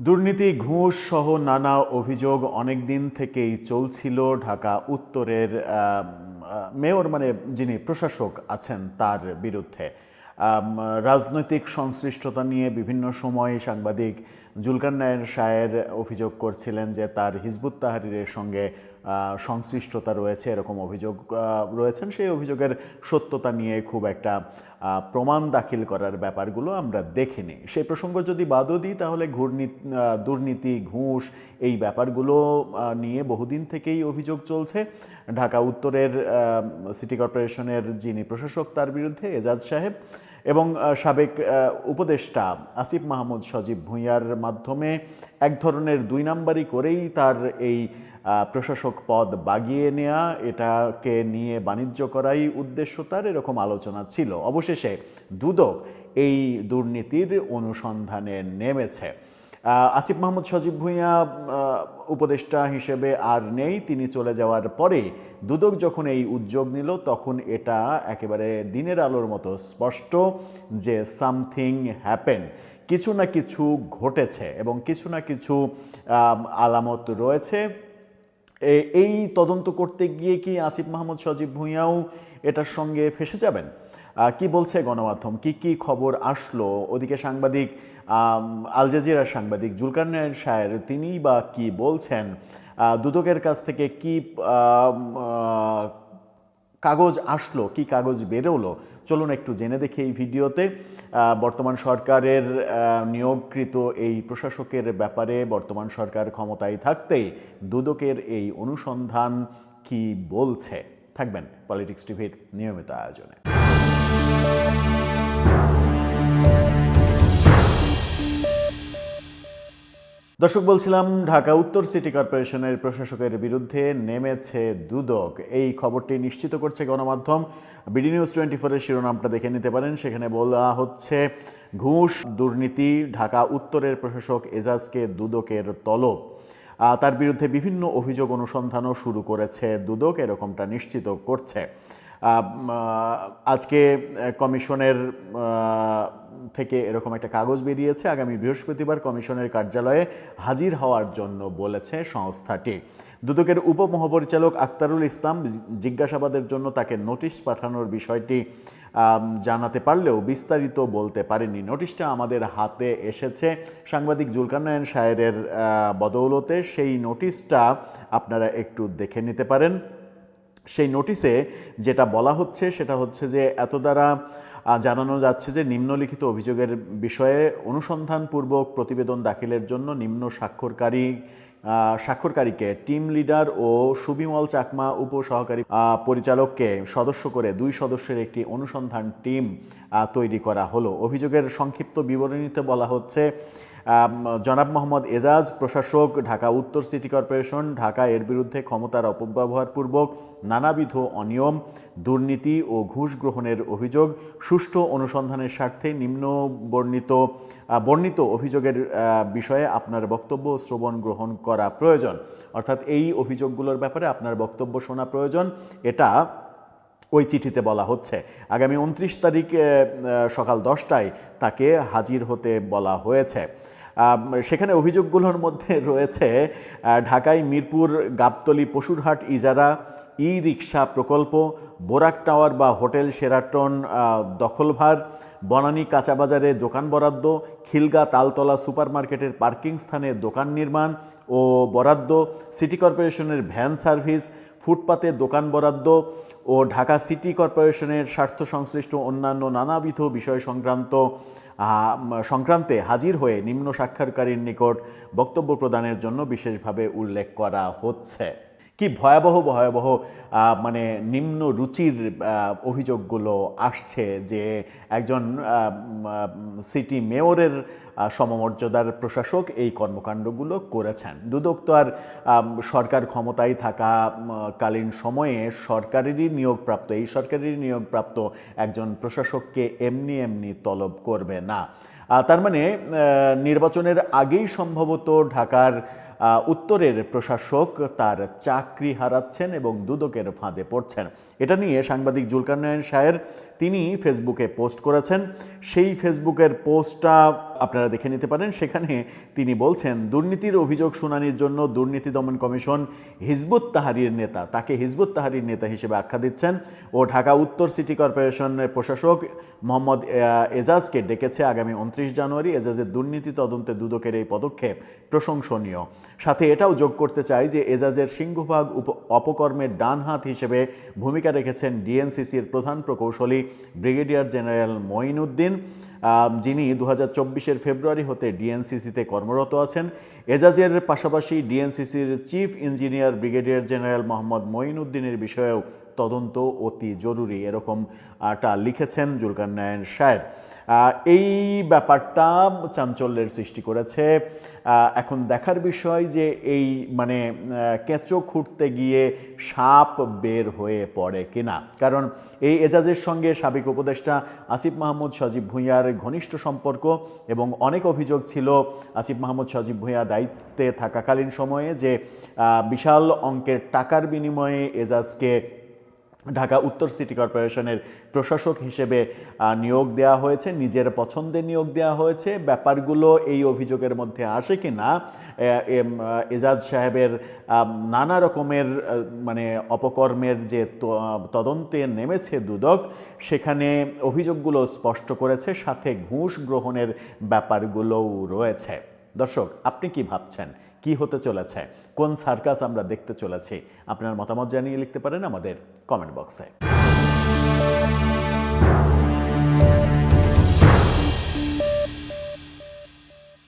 দুর্নীতি, ঘুষ সহ নানা অভিযোগ অনেক দিন থেকেই চলছিল ঢাকা উত্তরের মেয়র যিনি প্রশাসক আছেন তার বিরুদ্ধে। রাজনৈতিক সংশ্লিষ্টতা নিয়ে বিভিন্ন সময় সাংবাদিক জুলকারনাইন শাহের অভিযোগ করছিলেন যে তার হিজবুত তাহরীরের সঙ্গে সংশ্লিষ্টতা রয়েছে, এরকম অভিযোগ রয়েছেন। সেই অভিযোগের সত্যতা নিয়ে খুব একটা প্রমাণ দাখিল করার ব্যাপারগুলো আমরা দেখিনি। সেই প্রসঙ্গ যদি বাদও দিই তাহলে দুর্নীতি, ঘুষ এই ব্যাপারগুলো নিয়ে বহুদিন থেকেই অভিযোগ চলছে। ঢাকা উত্তরের সিটি কর্পোরেশনের যিনি প্রশাসক তার বিরুদ্ধে এজাজ সাহেব এবং সাবেক উপদেষ্টা আসিফ মাহমুদ সজীব ভূঁইয়ার মাধ্যমে এক ধরনের দুই নাম্বারি করেই তার এই প্রশাসক পদ বাগিয়ে নেওয়া, এটাকে নিয়ে বাণিজ্য করাই উদ্দেশ্য তার, এরকম আলোচনা ছিল। অবশেষে দুদক এই দুর্নীতির অনুসন্ধানে নেমেছে। আসিফ মাহমুদ সজীব ভূঁইয়া উপদেষ্টা হিসেবে আর নেই, তিনি চলে যাওয়ার পরে দুদক যখন এই উদ্যোগ নিল তখন এটা একেবারে দিনের আলোর মতো স্পষ্ট যে সামথিং হ্যাপেন, কিছু না কিছু ঘটেছে এবং কিছু না কিছু আলামত রয়েছে। এই তদন্ত করতে গিয়ে কি আসিফ মাহমুদ সজীব ভূঁইয়াও এটার সঙ্গে ফেসে যাবেন? কি বলছে গণমাধ্যম, কি খবর আসলো? ওদিকে সাংবাদিক আল জাজিরার সাংবাদিক জুলকারনাইন শাহের তিনি বা কি বলছেন? দুদকের কাছ থেকে কি কাগজ আসলো, কি কাগজ বেরোলো, চলুন একটু জেনে দেখি এই ভিডিওতে। বর্তমান সরকারের নিয়োগকৃত এই প্রশাসকের ব্যাপারে বর্তমান সরকার ক্ষমতায় থাকতেই দুদকের এই অনুসন্ধান কি বলছে। থাকবেন পলিটিক্স টিভির নিয়মিত আয়োজনে। দর্শক, বলছিলাম ঢাকা উত্তর সিটি কর্পোরেশনের প্রশাসকের বিরুদ্ধে নেমেছে দুদক। এই খবরটি নিশ্চিত করছে গণমাধ্যম। বিডি নিউজ 24-এর শিরোনামটা দেখে নিতে পারেন। সেখানে বলা হচ্ছে, ঘুষ, দুর্নীতি, ঢাকা উত্তরের প্রশাসক এজাজকে দুদকের তলব। তার বিরুদ্ধে বিভিন্ন অভিযোগ অনুসন্ধানও শুরু করেছে দুদক, এরকমটা নিশ্চিত করছে। আজকে কমিশনের থেকে এরকম একটা কাগজ বেরিয়েছে। আগামী বৃহস্পতিবার কমিশনের কার্যালয়ে হাজির হওয়ার জন্য বলেছে সংস্থাটি। দুদকের উপমহাপরিচালক আক্তারুল ইসলাম জিজ্ঞাসাবাদের জন্য তাকে নোটিশ পাঠানোর বিষয়টি জানাতে পারলেও বিস্তারিত বলতে পারেনি। নোটিশটা আমাদের হাতে এসেছে সাংবাদিক জুলকারনাইন শাহের বদৌলতে। সেই নোটিশটা আপনারা একটু দেখে নিতে পারেন। সেই নোটিশে যেটা বলা হচ্ছে সেটা হচ্ছে যে এত দ্বারা জানানো যাচ্ছে যে নিম্নলিখিত অভিযোগের বিষয়ে অনুসন্ধানপূর্বক প্রতিবেদন দাখিলের জন্য নিম্ন স্বাক্ষরকারীকে টিম লিডার ও সুবিমল চাকমা উপসহকারী পরিচালককে সদস্য করে 2 সদস্যের একটি অনুসন্ধান টিম তৈরি করা হলো। অভিযোগের সংক্ষিপ্ত বিবরণীতে বলা হচ্ছে, জনাব মোহাম্মদ এজাজ প্রশাসক, ঢাকা উত্তর সিটি কর্পোরেশন, ঢাকা এর বিরুদ্ধে ক্ষমতার অপব্যবহারপূর্বক নানাবিধ অনিয়ম, দুর্নীতি ও ঘুষ গ্রহণের অভিযোগ। সুষ্ঠু অনুসন্ধানের স্বার্থে বর্ণিত অভিযোগের বিষয়ে আপনার বক্তব্য শ্রবণ গ্রহণ করা প্রয়োজন। অর্থাৎ এই অভিযোগগুলোর ব্যাপারে আপনার বক্তব্য শোনা প্রয়োজন, এটা ওই চিঠিতে বলা হচ্ছে। আগামী 29 তারিখ সকাল 10টায় তাকে হাজির হতে বলা হয়েছে। সেখানে অভিযোগগুলোর মধ্যে রয়েছে ঢাকায় মিরপুর গাবতলী পশুরহাট ইজারা, ই রিক্সা প্রকল্প, বোরাক টাওয়ার বা হোটেল শেরাটন দখলভার, বনানী কাঁচাবাজারে দোকান বরাদ্দ, খিলগা তালতলা সুপারমার্কেটের পার্কিং স্থানে দোকান নির্মাণ ও বরাদ্দ, সিটি কর্পোরেশনের ভ্যান সার্ভিস, ফুটপাতে দোকান বরাদ্দ ও ঢাকা সিটি কর্পোরেশনের স্বার্থ সংশ্লিষ্ট অন্যান্য নানাবিধ বিষয় সংক্রান্তে হাজির হয়ে নিম্ন স্বাক্ষরকারীর নিকট বক্তব্য প্রদানের জন্য বিশেষভাবে উল্লেখ করা হচ্ছে। কি ভয়াবহ নিম্ন রুচির অভিযোগগুলো আসছে যে একজন সিটি মেয়রের সমমর্যাদার প্রশাসক এই কর্মকাণ্ডগুলো করেছেন। দুদক তো আর সরকার ক্ষমতায় থাকা কালীন সময়ে এই সরকারেরই নিয়োগপ্রাপ্ত একজন প্রশাসককে এমনি তলব করবে না। তার মানে নির্বাচনের আগেই সম্ভবত ঢাকার উত্তরের প্রশাসক তার চাকরি হারাচ্ছেন এবং দুদকের ফাঁদে পড়ছেন। এটা নিয়ে সাংবাদিক জুলকারনাইন শাহের তিনি ফেসবুকে পোস্ট করেছেন। সেই ফেসবুকের পোস্টটা আপনারা দেখে নিতে পারেন। সেখানে তিনি বলছেন, দুর্নীতির অভিযোগ শুনানির জন্য দুর্নীতি দমন কমিশন হিজবুত তাহরীর নেতা, তাকে হিজবুত তাহরীর নেতা হিসেবে আখ্যা দিচ্ছেন, ও ঢাকা উত্তর সিটি কর্পোরেশনের প্রশাসক মোহাম্মদ এজাজকে ডেকেছে আগামী 29 জানুয়ারি। এজাজের দুর্নীতি তদন্তে দুদকের এই পদক্ষেপ প্রশংসনীয়। সাথে এটাও যোগ করতে চাই যে এজাজের সিংহভাগ অপকর্মের ডান হাত হিসেবে ভূমিকা রেখেছেন ডিএনসিসির প্রধান প্রকৌশলী ব্রিগেডিয়ার জেনারেল মঈনুদ্দিন, যিনি 2024 ফেব্রুয়ারি হতে ডিএনসিসিতে কর্মরত আছেন। এজাজের পাশাপাশি ডিএনসিসির chief engineer brigadier general Mohammad মঈনুদ্দিনের বিষয়েও তদন্ত অতি জরুরি, এরকমটা লিখেছেন জুলকারনাইন শায়ের। এই ব্যাপারটা চাঞ্চল্যের সৃষ্টি করেছে। এখন দেখার বিষয় যে এই কেঁচো খুঁড়তে গিয়ে সাপ বের হয়ে পড়ে কিনা, কারণ এই এজাজের সঙ্গে সাবেক উপদেষ্টা আসিফ মাহমুদ সজীব ভুঁইয়ার ঘনিষ্ঠ সম্পর্ক, এবং অনেক অভিযোগ ছিল আসিফ মাহমুদ সজীব ভুঁইয়া দায়িত্বে থাকাকালীন সময়ে যে বিশাল অঙ্কের টাকার বিনিময়ে এজাজকে ঢাকা উত্তর সিটি কর্পোরেশনের প্রশাসক হিসেবে নিয়োগ দেওয়া হয়েছে, নিজের পছন্দে নিয়োগ দেওয়া হয়েছে। ব্যাপারগুলো এই অভিযোগের মধ্যে আসে কি না, এজাজ সাহেবের নানা রকমের অপকর্মের যে তদন্তে নেমেছে দুদক, সেখানে অভিযোগগুলো স্পষ্ট করেছে, সাথে ঘুষ গ্রহণের ব্যাপারগুলোও রয়েছে। দর্শক, আপনি কি ভাবছেন, কি হতে চলেছে, কোন সার্কাস আমরা দেখতে চলেছি? আপনার মতামত জানিয়ে লিখতে পারেন আমাদের কমেন্ট বক্সে।